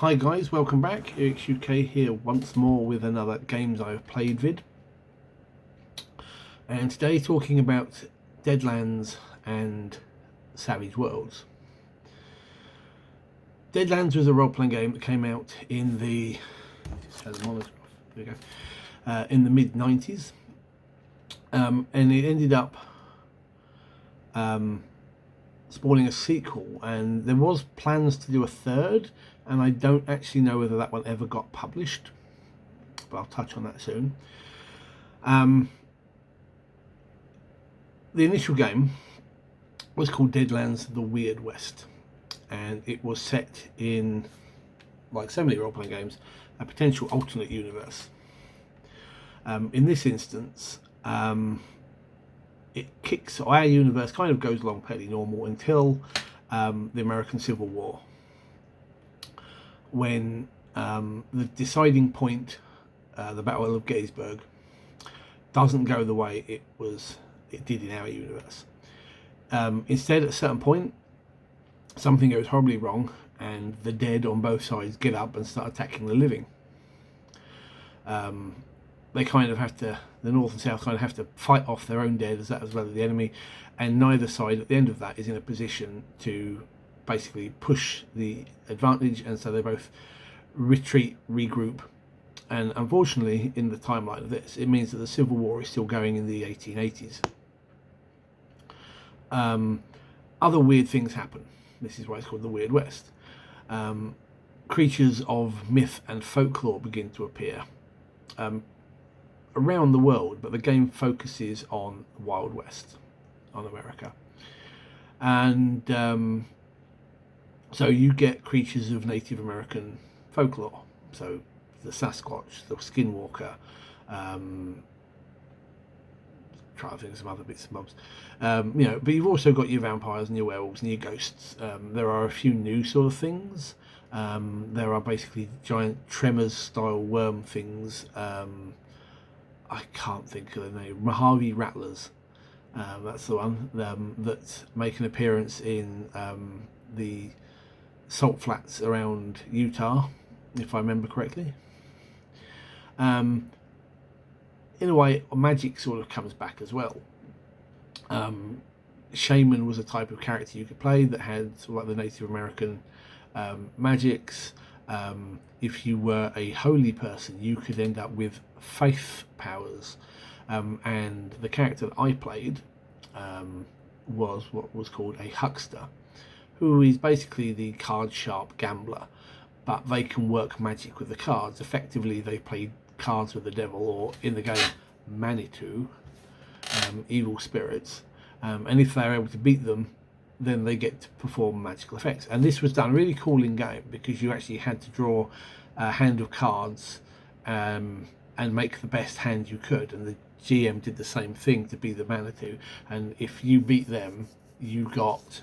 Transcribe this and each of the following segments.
Hi guys, welcome back. Eric's UK here once more with another Games I've Played vid. And today talking about Deadlands and Savage Worlds. Deadlands was a role-playing game that came out in the in the mid-90s, and it ended up spawning a sequel, and there was plans to do a third, and I don't actually know whether that one ever got published, but I'll touch on that soon. The initial game was called Deadlands: The Weird West, and it was set in, like so many role-playing games, a potential alternate universe. In this instance, our universe kind of goes along fairly normal until the American Civil War, when the deciding point, the Battle of Gettysburg, doesn't go the way it did in our universe. Instead, at a certain point, something goes horribly wrong, and the dead on both sides get up and start attacking the living. They kind of have to, the North and South kind of have to fight off their own dead as well as the enemy, and neither side at the end of that is in a position to basically push the advantage, and so they both retreat, regroup. And unfortunately, in the timeline of this, it means that the Civil War is still going in the 1880s. Other weird things happen. This is why it's called the Weird West. Creatures of myth and folklore begin to appear around the world, but the game focuses on the Wild West, on America. And so you get creatures of Native American folklore, so the Sasquatch, the Skinwalker, try to think of some other bits and bobs, but you've also got your vampires and your werewolves and your ghosts. There are a few new sort of things. There are basically giant tremors style worm things. I can't think of the name. Mojave Rattlers, that's the one, that make an appearance in the salt flats around Utah, if I remember correctly. In a way, magic sort of comes back as well. Shaman was a type of character you could play that had sort of like the Native American magics. If you were a holy person, you could end up with faith powers, and the character that I played was what was called a huckster, who is basically the card sharp gambler, but they can work magic with the cards. Effectively, they play cards with the devil, or in the game, Manitou, evil spirits, and if they're able to beat them, then they get to perform magical effects. And this was done really cool in game, because you actually had to draw a hand of cards and make the best hand you could, and the GM did the same thing to be the Manitou, and if you beat them, you got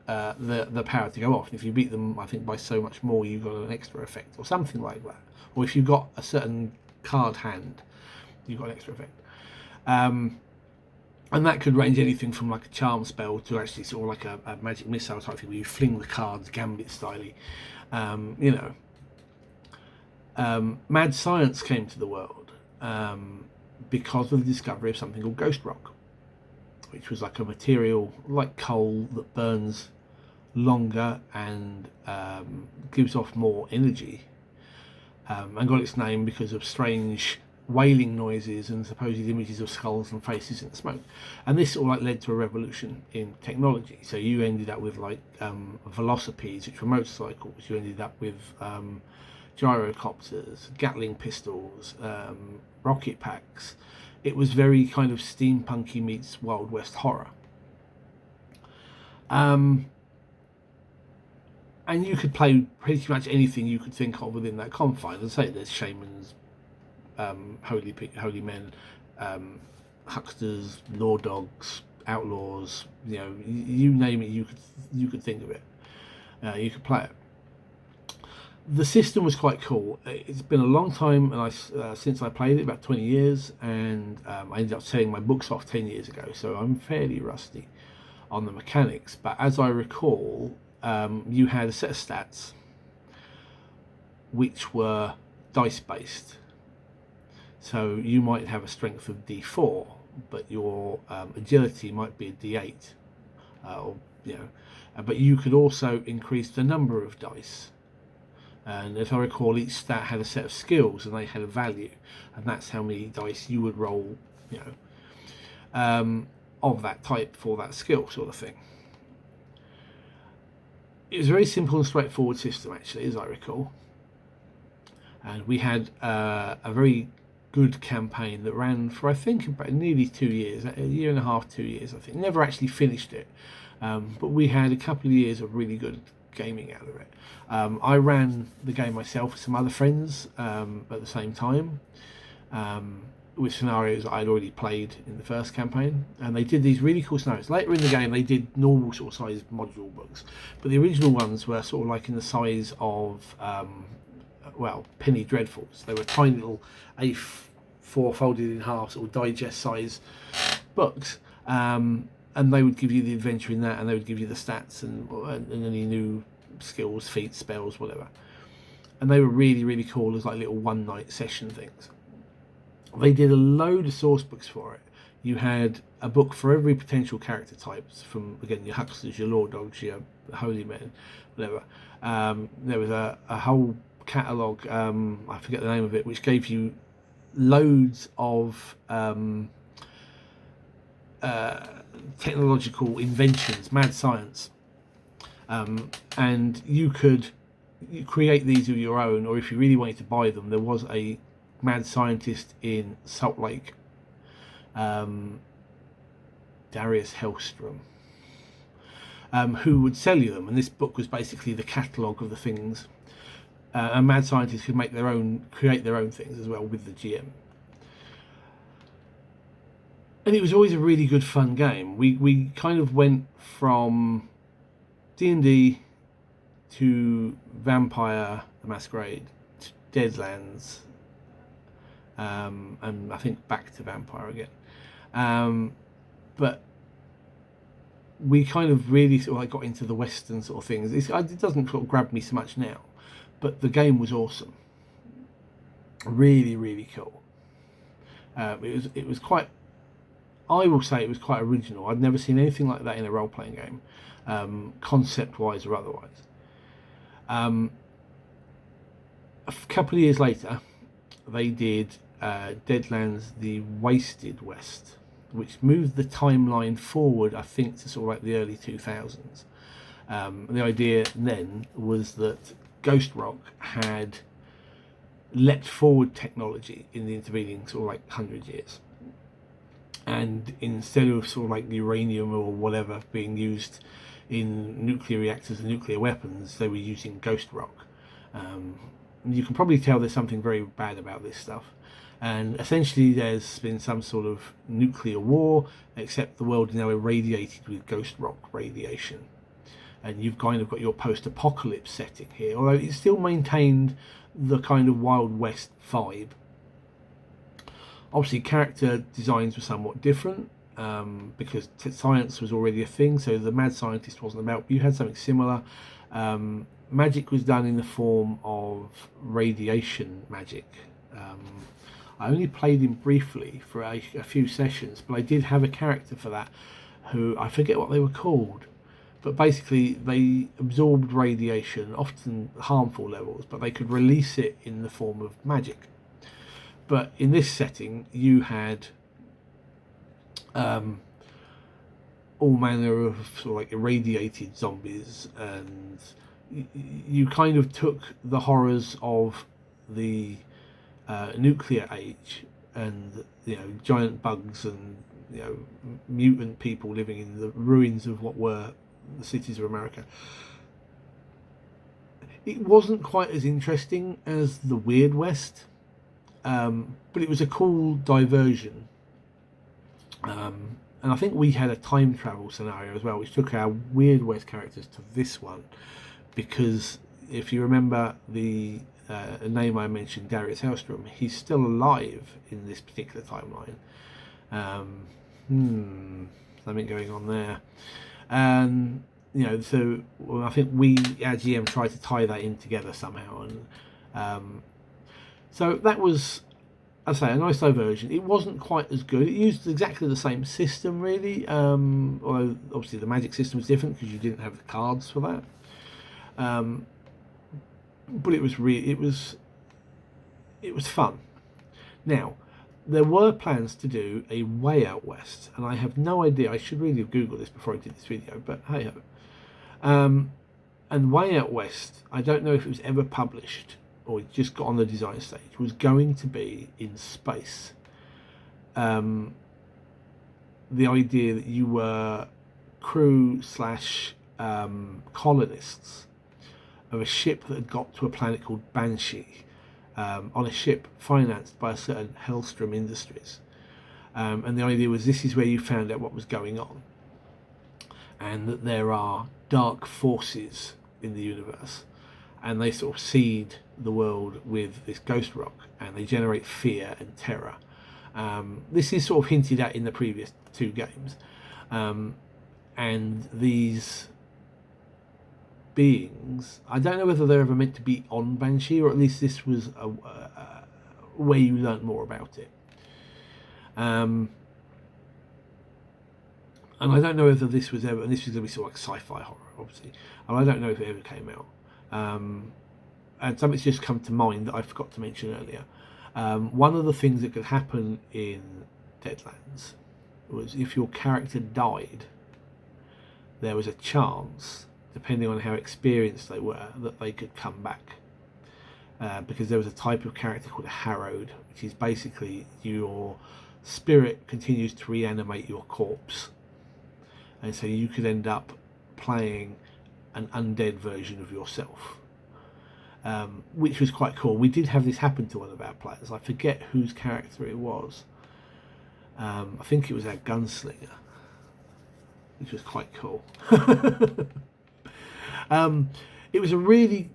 the power to go off, and if you beat them, I think by so much more, you got an extra effect or something like that. Or if you got a certain card hand, you got an extra effect. And that could range anything from like a charm spell to actually sort of like a magic missile type thing, where you fling the cards gambit styly. Mad science came to the world because of the discovery of something called ghost rock, which was like a material like coal that burns longer and gives off more energy, and got its name because of strange wailing noises and supposed images of skulls and faces in the smoke. And this all led to a revolution in technology. So you ended up with like velocipedes, which were motorcycles. You ended up with gyrocopters, Gatling pistols, rocket packs. It was very kind of steampunky meets Wild West horror. And you could play pretty much anything you could think of within that confine. As I say, there's shamans, holy men, hucksters, law dogs, outlaws. You name it, you could think of it. You could play it. The system was quite cool. It's been a long time, and since I played it, about 20 years, and I ended up selling my books off 10 years ago, so I'm fairly rusty on the mechanics. But as I recall, you had a set of stats which were dice based. So you might have a strength of D4, but your agility might be a D8, or but you could also increase the number of dice. And as I recall, each stat had a set of skills, and they had a value, and that's how many dice you would roll, of that type for that skill, sort of thing. It was a very simple and straightforward system, actually, as I recall. And we had a very good campaign that ran for, I think, about nearly 2 years, a year and a half, 2 years, I think. Never actually finished it, but we had a couple of years of really good gaming out of it. I ran the game myself with some other friends at the same time, with scenarios I'd already played in the first campaign, and they did these really cool scenarios. Later in the game, they did normal sort of size module books, but the original ones were sort of like in the size of penny dreadfuls. They were tiny little A4 folded in half sort of digest size books, and they would give you the adventure in that, and they would give you the stats and any new skills, feats, spells, whatever. And they were really, really cool as like little one night session things. They did a load of source books for it. You had a book for every potential character types, from again your hucksters, your law dogs, your holy men, whatever. There was a whole catalogue, I forget the name of it, which gave you loads of technological inventions, mad science, and you could create these of your own, or if you really wanted to buy them, there was a mad scientist in Salt Lake, Darius Hellstrom, who would sell you them, and this book was basically the catalogue of the things. And mad scientists could create their own things as well with the GM. And it was always a really good fun game. We kind of went from D&D to Vampire the Masquerade to Deadlands, and I think back to Vampire again. But we kind of really sort of like got into the Western sort of things. It doesn't sort of grab me so much now, but the game was awesome. Really, really cool. It was quite, I will say it was quite original. I'd never seen anything like that in a role-playing game, concept-wise or otherwise. A couple of years later, they did Deadlands: The Wasted West, which moved the timeline forward, I think, to sort of like the early 2000s. The idea then was that Ghost Rock had leapt forward technology in the intervening sort of like 100 years. And instead of sort of like uranium or whatever being used in nuclear reactors and nuclear weapons, they were using Ghost Rock. You can probably tell there's something very bad about this stuff. And essentially there's been some sort of nuclear war, except the world is now irradiated with Ghost Rock radiation. And you've kind of got your post-apocalypse setting here, although it still maintained the kind of Wild West vibe. Obviously, character designs were somewhat different, because science was already a thing, so the mad scientist wasn't about, but you had something similar. Magic was done in the form of radiation magic. I only played him briefly for a few sessions, but I did have a character for that who, I forget what they were called, but basically they absorbed radiation, often harmful levels, but they could release it in the form of magic. But in this setting, you had all manner of sort of like irradiated zombies, and you kind of took the horrors of the nuclear age, and giant bugs and mutant people living in the ruins of what were the cities of America. It wasn't quite as interesting as the Weird West, but it was a cool diversion. And I think we had a time travel scenario as well, which took our Weird West characters to this one, because if you remember the name I mentioned, Darius Hellstrom, he's still alive in this particular timeline. Something going on there. So I think we, our GM, tried to tie that in together somehow, and So that was, I say, a nice diversion. It wasn't quite as good. It used exactly the same system, really. Although obviously the magic system was different because you didn't have the cards for that. But it was it was fun. Now, there were plans to do a Way Out West, and I have no idea. I should really have googled this before I did this video, but hey ho. And Way Out West, I don't know if it was ever published or it just got on the design stage, was going to be in space. The idea that you were crew slash colonists of a ship that had got to a planet called Banshee, on a ship financed by a certain Hellstrom Industries. And the idea was this is where you found out what was going on, and that there are dark forces in the universe, and they sort of seed the world with this ghost rock, and they generate fear and terror. This is sort of hinted at in the previous two games, and these beings, I don't know whether they're ever meant to be on Banshee, or at least this was a where you learnt more about it. And I don't know whether this was ever, and this was going to be sort of like sci-fi horror, obviously, and I don't know if it ever came out. And something's just come to mind that I forgot to mention earlier. One of the things that could happen in Deadlands was if your character died, there was a chance, depending on how experienced they were, that they could come back. Because there was a type of character called a harrowed, which is basically your spirit continues to reanimate your corpse. And so you could end up playing an undead version of yourself, which was quite cool. We did have this happen to one of our players. I forget whose character it was. I think it was our gunslinger, which was quite cool. It was a really,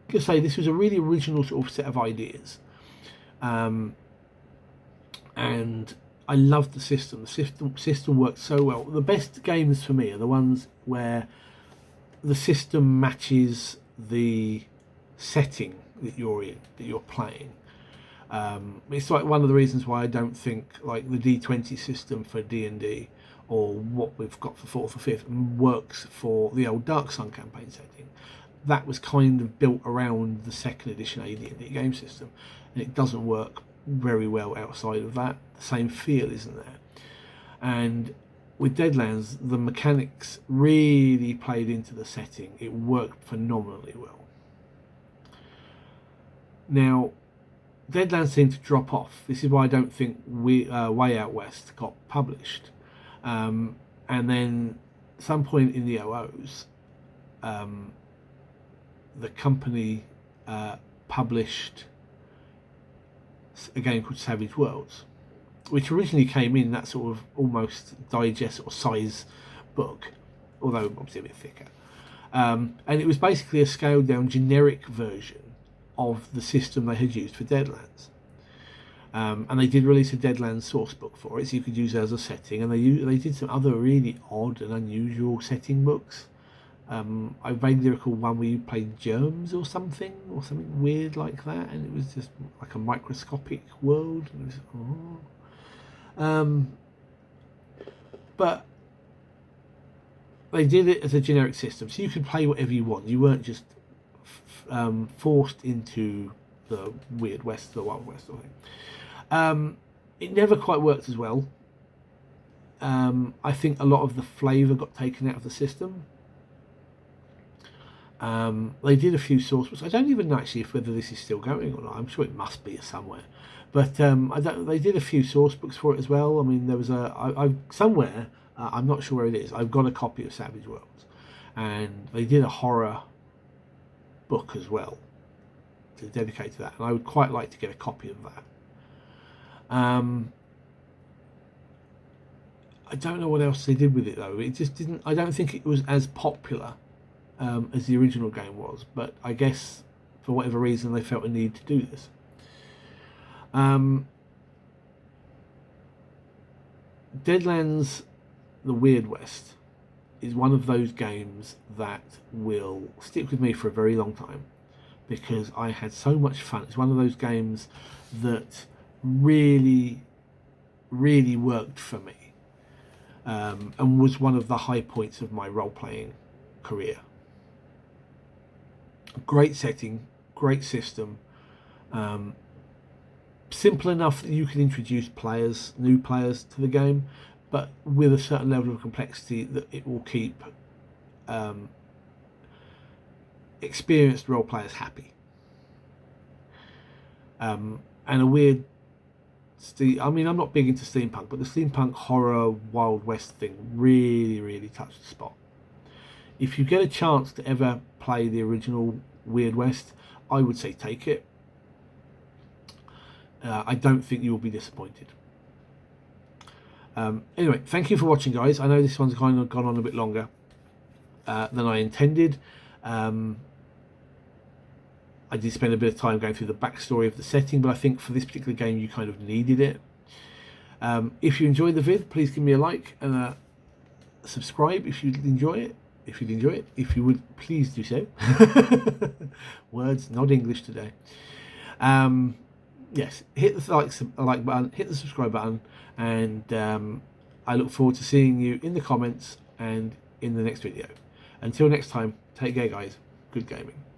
this was a really original sort of set of ideas, and I loved the system. The system worked so well. The best games for me are the ones where the system matches the setting that you're in, that you're playing. It's like one of the reasons why I don't think like the D20 system for D&D or what we've got for 4th or 5th works for the old Dark Sun campaign setting. That was kind of built around the 2nd edition AD&D game system, and it doesn't work very well outside of that. The same feel isn't there. And with Deadlands, the mechanics really played into the setting. It worked phenomenally well. Now, Deadlands seemed to drop off. This is why I don't think Way Out West got published. And then some point in the OOs, the company published a game called Savage Worlds, which originally came in that sort of almost digest or size book, although obviously a bit thicker. And it was basically a scaled down generic version of the system they had used for Deadlands. And they did release a Deadlands source book for it, so you could use it as a setting. And they did some other really odd and unusual setting books. I vaguely recall one where you played germs or something weird like that, and it was just like a microscopic world. And it was, but they did it as a generic system, so you could play whatever you want. You weren't just forced into the Weird West, the Wild West or thing. It never quite worked as well. I think a lot of the flavour got taken out of the system. They did a few source books. I don't even know actually whether this is still going or not. I'm sure it must be somewhere. But they did a few source books for it as well. I mean, there was somewhere, I'm not sure where it is, I've got a copy of Savage Worlds. And they did a horror book as well to dedicate to that. And I would quite like to get a copy of that. I don't know what else they did with it though. It just didn't. I don't think it was as popular as the original game was. But I guess for whatever reason they felt a need to do this. Deadlands, the Weird West, is one of those games that will stick with me for a very long time. because I had so much fun. It's one of those games that really, really worked for me, and was one of the high points of my role-playing career. Great setting, great system, simple enough that you can introduce new players to the game, but with a certain level of complexity that it will keep experienced role players happy. And a weird I mean, I'm not big into steampunk, but the steampunk horror Wild West thing really, really touched the spot. If you get a chance to ever play the original Weird West, I would say take it. I don't think you will be disappointed. Anyway, thank you for watching, guys. I know this one's kind of gone on a bit longer than I intended. I did spend a bit of time going through the backstory of the setting, but I think for this particular game you kind of needed it. If you enjoyed the vid, please give me a like and a subscribe if you enjoy it. If you would, please do so. Words, not English today. Yes, hit the like button, hit the subscribe button, and I look forward to seeing you in the comments and in the next video. Until next time, take care, guys. Good gaming.